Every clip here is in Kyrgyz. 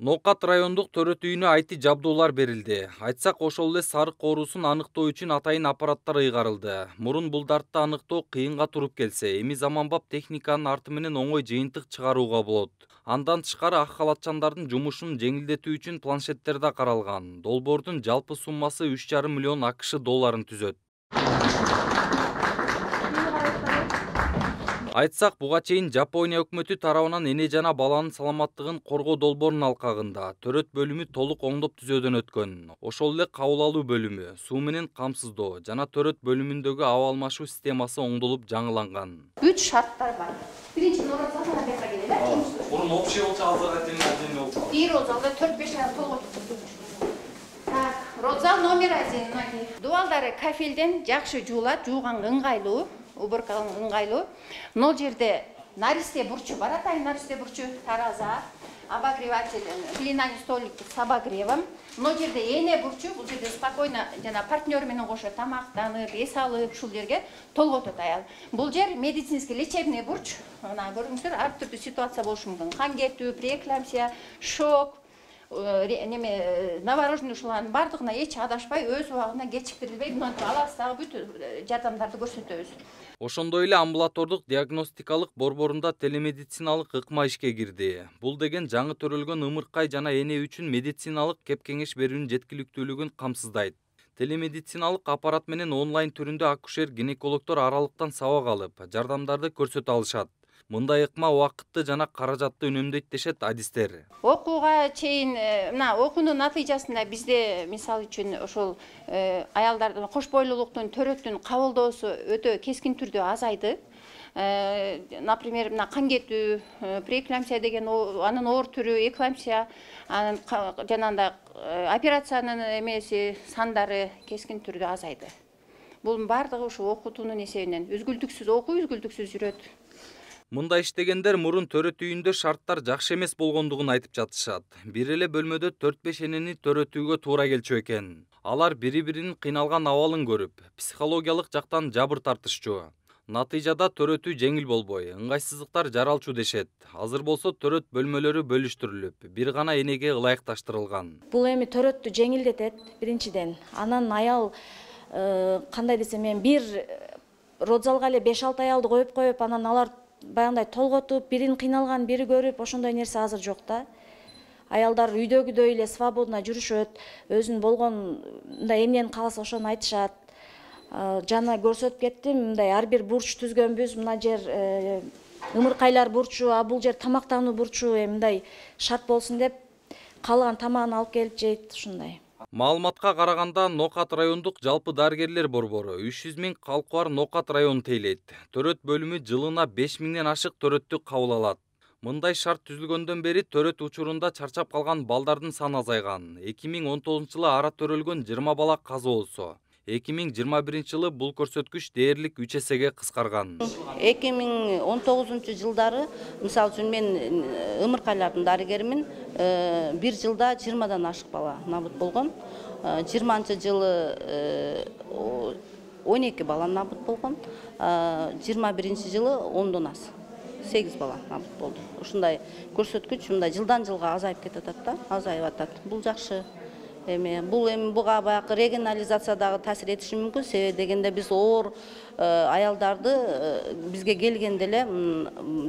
Ноокат райондук төрөт үйүнө IT жабдуулар берилди. Айтсак, ошол эле сарык оорусун аныктоо үчүн атайын аппараттар ыйгарылды. Мурун бул дартты аныктоо кыйынга туруп келсе, эми заманбап техниканын арты менен оңой жыйынтык чыгарууга болот. Андан тышкары ак халатчандардын жумушун жеңилдетүү үчүн планшеттер да каралган. Долбоордун жалпы суммасы 3,5 миллион АКШ долларын түзөт. Айтсак, буга чейин Жапония өкмөтү тарабынан эне жана баланын саламаттыгын коргоо долбоорунун алкагында төрөт бөлүмү толук оңдоп түзөөдөн өткөн. Ошол эле кабыл алуу бөлүмү, суу менен камсыздоо жана төрөт бөлүмүндөгү аба алмашуу системасы оңдолуп жаңыланган. 3 шарттар бар. Биринчи нуразалга келет. Мурун общий болчу, азыр отдельно болчу. Bir розалда 4-5 ай толгой. Так, розал номер 1. Дуалдары кафелден жакшы жуулат, жууганга ыңгайлуу, убырканга ыңгайлуу. Нол жерде наристе бурчу бар, атайын наристе бурчу, тараза, обогреватель, глиняный столик с обогревом. Нол жерде эне бурчу, бул жерде спокойно жана партнер менен кошо тамактанып, эс алып, ушул жерге толготот аял. Бул жер медицинский лечебный бурч. Мына көрүңүздөр, ар түрдүү ситуация болушу мүмкүн. Кан кетүү, преэкламсия, шок, новорожденный ушулардын бардыгына эч адашпай, өз убагында кечиктирилбей, мынтип алабыздагы бүт жардамдарды көрсөтөбүз. Ошондой эле амбулатордук диагностикалык борборунда телемедициналык ыкма ишке кирди. Бул деген жаңы төрөлгөн ымыркай жана эне үчүн медициналык кеп-кеңеш берүүнүн жеткиликтүүлүгүн камсыздайт. Телемедициналык аппарат менен онлайн түрүндө акушер-гинекологдор аралыктан сабак алып, жардамдарды көрсөтө алышат. Мындай ыкма убакытты жана каражатты үнөмдөйт дешет адистер. Окууга чейин мына окуунун натыйжасында бизде мисалы үчүн ошол аялдардын кош бойлуулуктун төрөттүн кабылдоосу өтө кескин түрдө азайды. Например, мына кан кетүү, преэкламсия деген анын оор түрү, экламсия, анын жанагындай операциянын эмеси сандары кескин түрдө азайды. Бул бардыгы ушу окутуунун эсебинен үзгүлтүксүз окуу, үзгүлтүксүз жүрөт. Мындай иштегендер мурун төрөт үйүндө шарттар жакшы эмес болгондугун айтып жатышат. Бир эле бөлмөдө 4-5 энени төрөтүүгө туура келчү экен. Алар бири-биринин кыйналган абалын көрүп, психологиялык жактан жабыр тартышчу. Натыйжада төрөтүү жеңил болбой, ыңгайсыздыктар жаралчу дешет. Азыр болсо төрөт бөлмөлөрү бөлүштүрүлүп, бир гана энеге ылайыкташтырылган. Бул эми төрөттү жеңилдетет биринчиден. Анан аял кандай десем, мен бир родзалга эле 5-6 аялды коюп, анан алар баягындай толготуп, бирин кыйналган, бири көрүп, ошондой нерсе азыр жок да. Аялдар үйдөгүдөй эле свободно жүрүшөт, өзүнүн болгон мындай эмнени кааласа ошону айтышат. Жана көрсөтүп кеттим, мындай ар бир бурч түзгөнбүз, мына жер ымыркайлар бурчу, бул жер тамактануу бурчу, мындай шарт болсун деп, каалаган тамагын алып келип жейт, ушундай. Маалыматка караганда, Ноокат райондук жалпы дарыгерлер борбору 300 000 калкы бар Ноокат районун тейлейт. Төрөт бөлүмү жылына 5 000ден ашык төрөттү кабыл алат. Мындай шарт түзүлгөндөн бери төрөт учурунда чарчап калган балдардын саны азайган. 2019-жылы ара төрөлгөн 20 бала каза болсо, 2021-жылы бул көрсөткүч дээрлик 3 эсеге кыскарган. 2019-жылдары, мисалы үчүн мен ымыркайлардын дарыгермин, бир жылда 20дан ашык бала набыт болгон. 20-жылы 12 бала набыт болгон. 21-жылы 10дон аз 8 бала набыт болду. Ушундай көрсөткүч мындай жылдан жылга азайып кетатат да, азайып атат. Бул жакшы. Бул эми буга баягы регионализациядагы таасир этиши мүмкүн. Себеби дегенде биз оор аялдарды бизге келгенде эле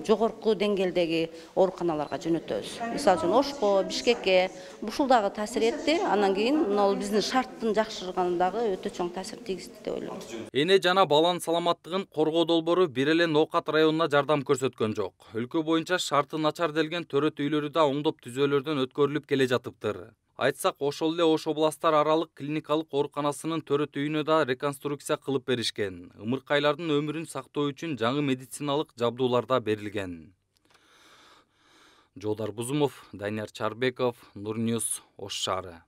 жогорку деңгээлдеги ооруканаларга жөнөтөбүз. Мисалы үчүн Ошко, Бишкекке ушул дагы таасир этти. Андан кийин ал биздин шарттын жакшырганына дагы өтө чоң таасир тийгизди деп ойлойм. Эне жана баланын саламаттыгын коргоо долбоору бир эле Ноокат районуна жардам көрсөткөн жок. Өлкө боюнча шарты начар делген төрөт үйлөрү да оңдоп түзөөлөрдөн өткөрүлүп келе жатыптыр. Айтсак, ошол эле Ош областар аралык клиникалык ооруканасынын төрөт үйүнө да реконструкция кылып беришкен. Ымыркайлардын өмүрүн сактоо үчүн жаңы медициналык жабдуулар да берилген. Жолдар Бузумов, Данияр Чарбеков, Нур Ньюс, Ош шаары.